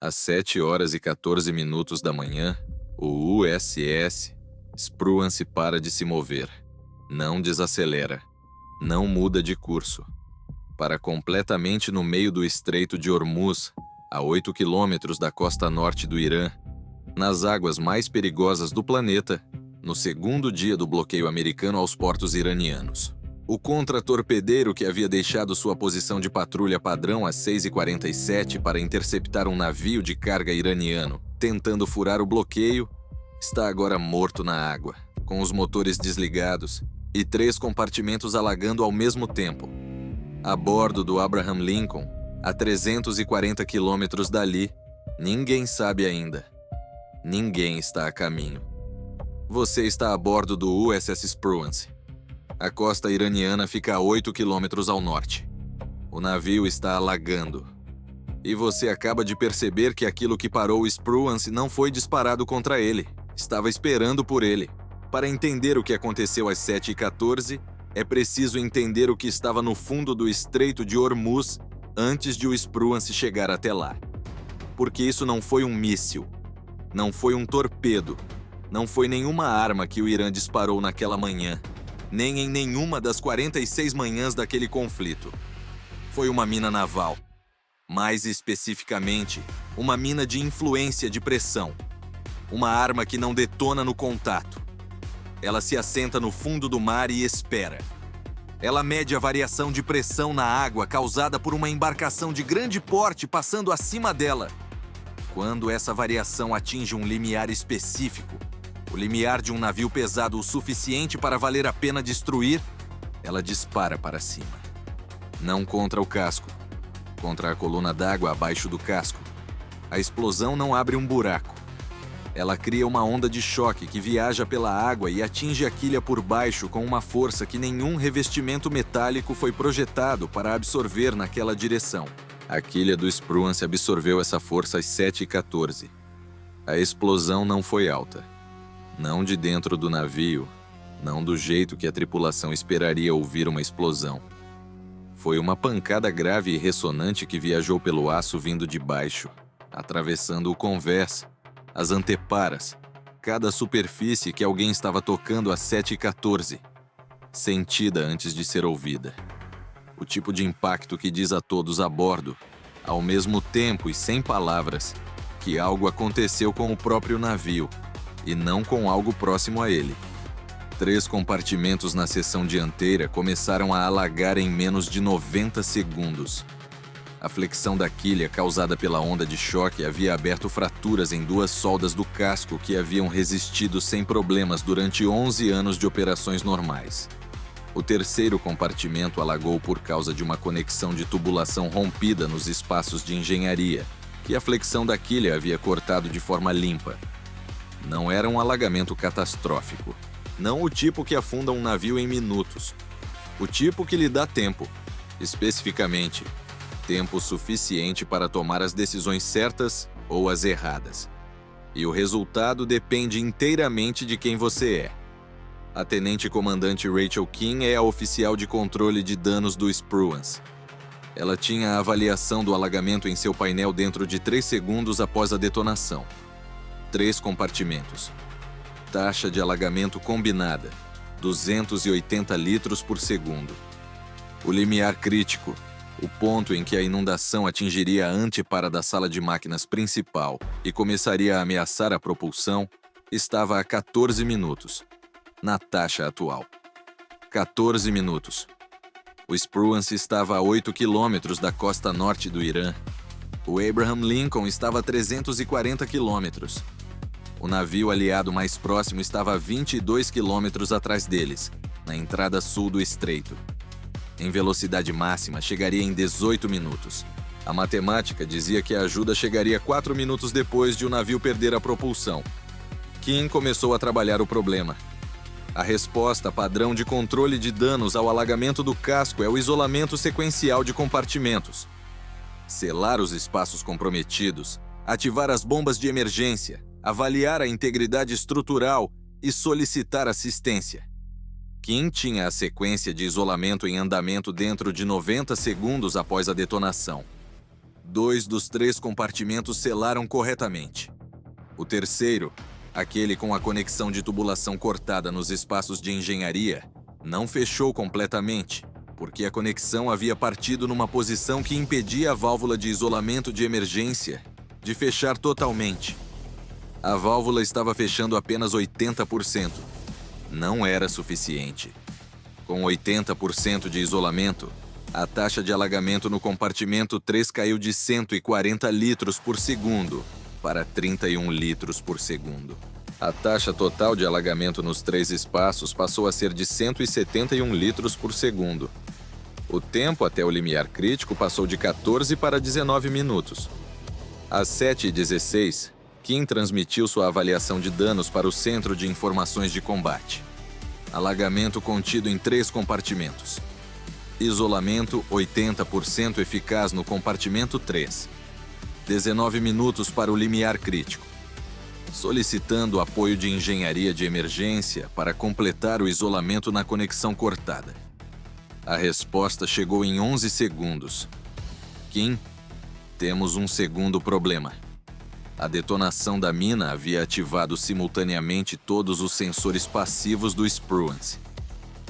Às 7h14 da manhã, o USS Spruance para de se mover. Não desacelera. Não muda de curso. Para completamente no meio do Estreito de Hormuz, a 8 quilômetros da costa norte do Irã, nas águas mais perigosas do planeta, no segundo dia do bloqueio americano aos portos iranianos. O contra-torpedeiro que havia deixado sua posição de patrulha padrão às 6h47 para interceptar um navio de carga iraniano, tentando furar o bloqueio, está agora morto na água, com os motores desligados e 3 compartimentos alagando ao mesmo tempo. A bordo do Abraham Lincoln, a 340 quilômetros dali, ninguém sabe ainda. Ninguém está a caminho. Você está a bordo do USS Spruance. A costa iraniana fica a 8 quilômetros ao norte. O navio está alagando. E você acaba de perceber que aquilo que parou o Spruance não foi disparado contra ele. Estava esperando por ele. Para entender o que aconteceu às 7h14, é preciso entender o que estava no fundo do Estreito de Hormuz antes de o Spruance chegar até lá. Porque isso não foi um míssil. Não foi um torpedo. Não foi nenhuma arma que o Irã disparou naquela manhã. Nem em nenhuma das 46 manhãs daquele conflito. Foi uma mina naval. Mais especificamente, uma mina de influência de pressão. Uma arma que não detona no contato. Ela se assenta no fundo do mar e espera. Ela mede a variação de pressão na água causada por uma embarcação de grande porte passando acima dela. Quando essa variação atinge um limiar específico, o limiar de um navio pesado o suficiente para valer a pena destruir, ela dispara para cima. Não contra o casco, contra a coluna d'água abaixo do casco. A explosão não abre um buraco. Ela cria uma onda de choque que viaja pela água e atinge a quilha por baixo com uma força que nenhum revestimento metálico foi projetado para absorver naquela direção. A quilha do Spruance absorveu essa força às 7h14. A explosão não foi alta. Não de dentro do navio, não do jeito que a tripulação esperaria ouvir uma explosão. Foi uma pancada grave e ressonante que viajou pelo aço vindo de baixo, atravessando o convés, as anteparas, cada superfície que alguém estava tocando às 7h14, sentida antes de ser ouvida. O tipo de impacto que diz a todos a bordo, ao mesmo tempo e sem palavras, que algo aconteceu com o próprio navio, e não com algo próximo a ele. 3 compartimentos na seção dianteira começaram a alagar em menos de 90 segundos. A flexão da quilha causada pela onda de choque havia aberto fraturas em 2 soldas do casco que haviam resistido sem problemas durante 11 anos de operações normais. O 3º compartimento alagou por causa de uma conexão de tubulação rompida nos espaços de engenharia, que a flexão da quilha havia cortado de forma limpa. Não era um alagamento catastrófico. Não o tipo que afunda um navio em minutos. O tipo que lhe dá tempo. Especificamente, tempo suficiente para tomar as decisões certas ou as erradas. E o resultado depende inteiramente de quem você é. A tenente-comandante Rachel King é a oficial de controle de danos do Spruance. Ela tinha a avaliação do alagamento em seu painel dentro de 3 segundos após a detonação. 3 compartimentos. Taxa de alagamento combinada, 280 litros por segundo. O limiar crítico, o ponto em que a inundação atingiria a antepara da sala de máquinas principal e começaria a ameaçar a propulsão, estava a 14 minutos, na taxa atual. 14 minutos. O Spruance estava a 8 quilômetros da costa norte do Irã. O Abraham Lincoln estava a 340 quilômetros. O navio aliado mais próximo estava a 22 quilômetros atrás deles, na entrada sul do estreito. Em velocidade máxima, chegaria em 18 minutos. A matemática dizia que a ajuda chegaria 4 minutos depois de o navio perder a propulsão. Kim começou a trabalhar o problema. A resposta padrão de controle de danos ao alagamento do casco é o isolamento sequencial de compartimentos. Selar os espaços comprometidos, ativar as bombas de emergência, avaliar a integridade estrutural e solicitar assistência. Kim tinha a sequência de isolamento em andamento dentro de 90 segundos após a detonação. 2 dos 3 compartimentos selaram corretamente. O terceiro, aquele com a conexão de tubulação cortada nos espaços de engenharia, não fechou completamente, porque a conexão havia partido numa posição que impedia a válvula de isolamento de emergência de fechar totalmente. A válvula estava fechando apenas 80%. Não era suficiente. Com 80% de isolamento, a taxa de alagamento no compartimento 3 caiu de 140 litros por segundo para 31 litros por segundo. A taxa total de alagamento nos 3 espaços passou a ser de 171 litros por segundo. O tempo até o limiar crítico passou de 14 para 19 minutos. Às 7h16, Kim transmitiu sua avaliação de danos para o Centro de Informações de Combate. Alagamento contido em 3 compartimentos. Isolamento 80% eficaz no compartimento 3. 19 minutos para o limiar crítico. Solicitando apoio de engenharia de emergência para completar o isolamento na conexão cortada. A resposta chegou em 11 segundos. Kim, temos um segundo problema. A detonação da mina havia ativado simultaneamente todos os sensores passivos do Spruance.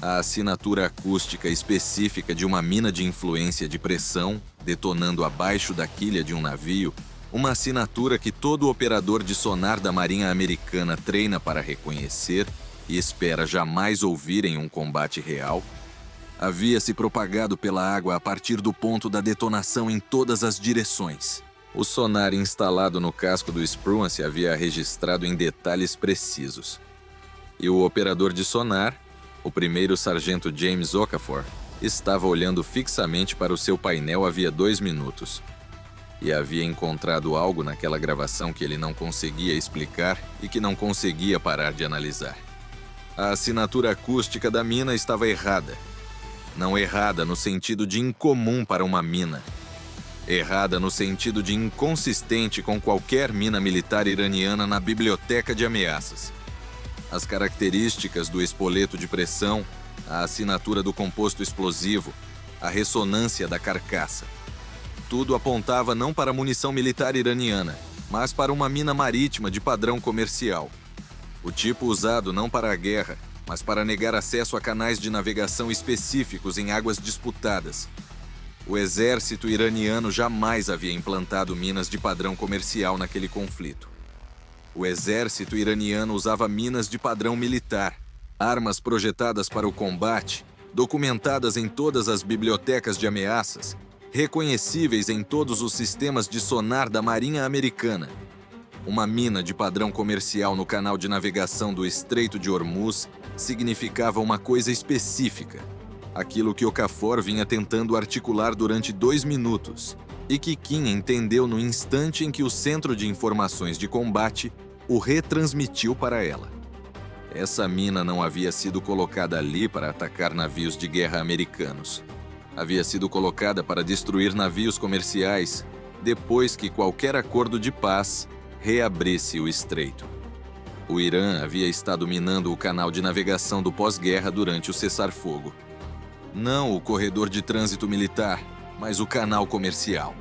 A assinatura acústica específica de uma mina de influência de pressão, detonando abaixo da quilha de um navio, uma assinatura que todo operador de sonar da Marinha Americana treina para reconhecer e espera jamais ouvir em um combate real, havia se propagado pela água a partir do ponto da detonação em todas as direções. O sonar instalado no casco do Spruance havia registrado em detalhes precisos. E o operador de sonar, o primeiro sargento James Okafor, estava olhando fixamente para o seu painel havia 2 minutos. E havia encontrado algo naquela gravação que ele não conseguia explicar e que não conseguia parar de analisar. A assinatura acústica da mina estava errada. Não errada no sentido de incomum para uma mina. Errada no sentido de inconsistente com qualquer mina militar iraniana na biblioteca de ameaças. As características do espoleto de pressão, a assinatura do composto explosivo, a ressonância da carcaça. Tudo apontava não para munição militar iraniana, mas para uma mina marítima de padrão comercial. O tipo usado não para a guerra, mas para negar acesso a canais de navegação específicos em águas disputadas. O exército iraniano jamais havia implantado minas de padrão comercial naquele conflito. O exército iraniano usava minas de padrão militar, armas projetadas para o combate, documentadas em todas as bibliotecas de ameaças, reconhecíveis em todos os sistemas de sonar da Marinha Americana. Uma mina de padrão comercial no canal de navegação do Estreito de Hormuz significava uma coisa específica, aquilo que Okafor vinha tentando articular durante 2 minutos, e que Kim entendeu no instante em que o Centro de Informações de Combate o retransmitiu para ela. Essa mina não havia sido colocada ali para atacar navios de guerra americanos. Havia sido colocada para destruir navios comerciais depois que qualquer acordo de paz reabrisse o estreito. O Irã havia estado minando o canal de navegação do pós-guerra durante o cessar-fogo. Não o corredor de trânsito militar, mas o canal comercial.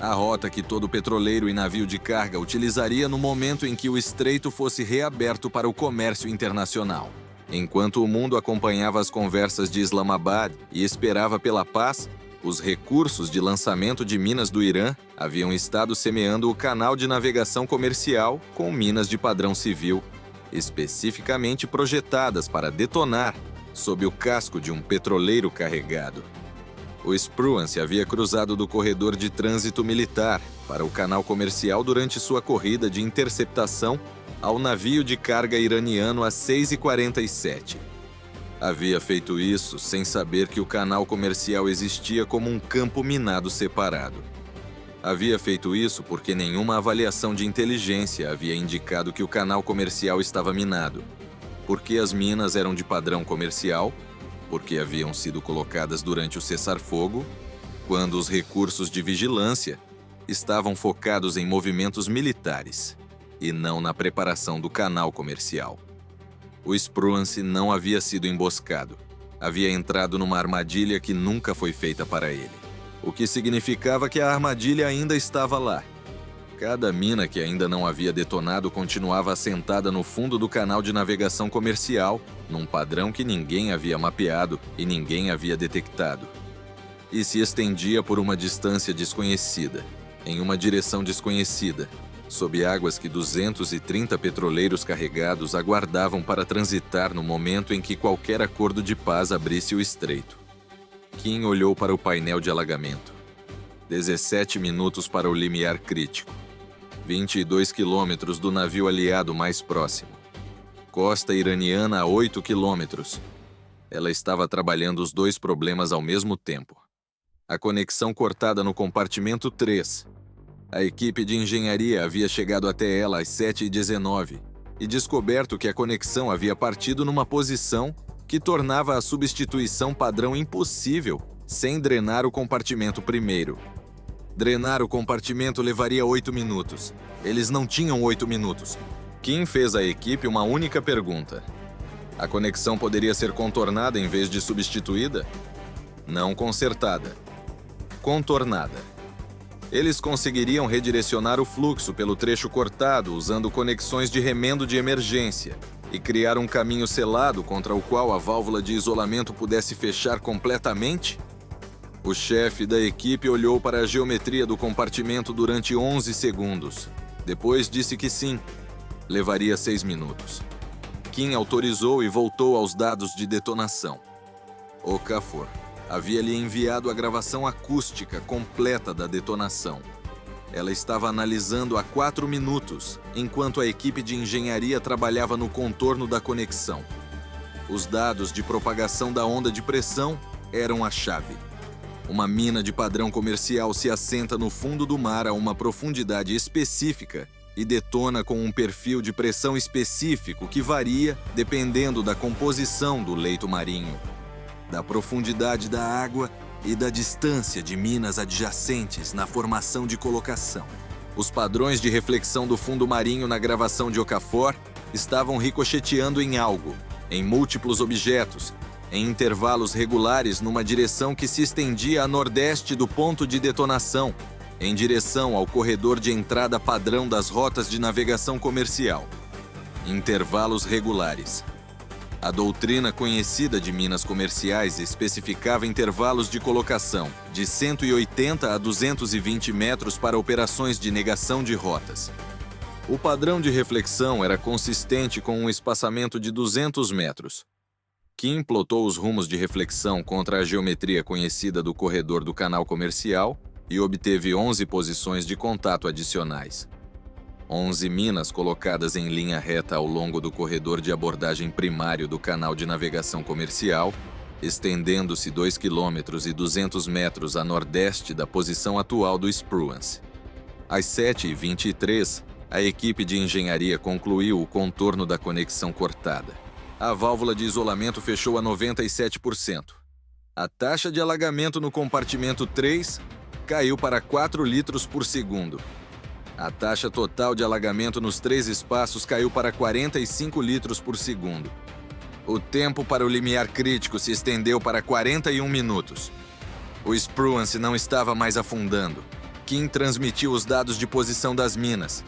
A rota que todo petroleiro e navio de carga utilizaria no momento em que o estreito fosse reaberto para o comércio internacional. Enquanto o mundo acompanhava as conversas de Islamabad e esperava pela paz, os recursos de lançamento de minas do Irã haviam estado semeando o canal de navegação comercial com minas de padrão civil, especificamente projetadas para detonar sob o casco de um petroleiro carregado. O Spruance havia cruzado do corredor de trânsito militar para o canal comercial durante sua corrida de interceptação ao navio de carga iraniano às 6h47. Havia feito isso sem saber que o canal comercial existia como um campo minado separado. Havia feito isso porque nenhuma avaliação de inteligência havia indicado que o canal comercial estava minado, porque as minas eram de padrão comercial, porque haviam sido colocadas durante o cessar-fogo, quando os recursos de vigilância estavam focados em movimentos militares e não na preparação do canal comercial. O Spruance não havia sido emboscado. Havia entrado numa armadilha que nunca foi feita para ele. o que significava que a armadilha ainda estava lá. Cada mina que ainda não havia detonado continuava assentada no fundo do canal de navegação comercial, num padrão que ninguém havia mapeado e ninguém havia detectado. E se estendia por uma distância desconhecida, em uma direção desconhecida, sob águas que 230 petroleiros carregados aguardavam para transitar no momento em que qualquer acordo de paz abrisse o estreito. Kim olhou para o painel de alagamento. 17 minutos para o limiar crítico. 22 quilômetros do navio aliado mais próximo. Costa iraniana a 8 quilômetros. Ela estava trabalhando os dois problemas ao mesmo tempo. A conexão cortada no compartimento 3. A equipe de engenharia havia chegado até ela às 7h19 e descoberto que a conexão havia partido numa posição que tornava a substituição padrão impossível sem drenar o compartimento primeiro. Drenar o compartimento levaria 8 minutos. Eles não tinham 8 minutos. Kim fez à equipe uma única pergunta. A conexão poderia ser contornada em vez de substituída? Não consertada. Contornada. Eles conseguiriam redirecionar o fluxo pelo trecho cortado usando conexões de remendo de emergência e criar um caminho selado contra o qual a válvula de isolamento pudesse fechar completamente? O chefe da equipe olhou para a geometria do compartimento durante 11 segundos. Depois disse que sim. Levaria 6 minutos. Kim autorizou e voltou aos dados de detonação. Okafor havia-lhe enviado a gravação acústica completa da detonação. Ela estava analisando há 4 minutos, enquanto a equipe de engenharia trabalhava no contorno da conexão. Os dados de propagação da onda de pressão eram a chave. Uma mina de padrão comercial se assenta no fundo do mar a uma profundidade específica e detona com um perfil de pressão específico que varia dependendo da composição do leito marinho, da profundidade da água e da distância de minas adjacentes na formação de colocação. Os padrões de reflexão do fundo marinho na gravação de Okafor estavam ricocheteando em algo, em múltiplos objetos, em intervalos regulares numa direção que se estendia a nordeste do ponto de detonação, em direção ao corredor de entrada padrão das rotas de navegação comercial. Intervalos regulares. A doutrina conhecida de minas comerciais especificava intervalos de colocação de 180 a 220 metros para operações de negação de rotas. O padrão de reflexão era consistente com um espaçamento de 200 metros. Kim plotou os rumos de reflexão contra a geometria conhecida do corredor do canal comercial e obteve 11 posições de contato adicionais. 11 minas colocadas em linha reta ao longo do corredor de abordagem primário do canal de navegação comercial, estendendo-se 2 km e 200 metros a nordeste da posição atual do Spruance. Às 7h23, a equipe de engenharia concluiu o contorno da conexão cortada. A válvula de isolamento fechou a 97%. A taxa de alagamento no compartimento 3 caiu para 4 litros por segundo. A taxa total de alagamento nos 3 espaços caiu para 45 litros por segundo. O tempo para o limiar crítico se estendeu para 41 minutos. O Spruance não estava mais afundando. Kim transmitiu os dados de posição das minas.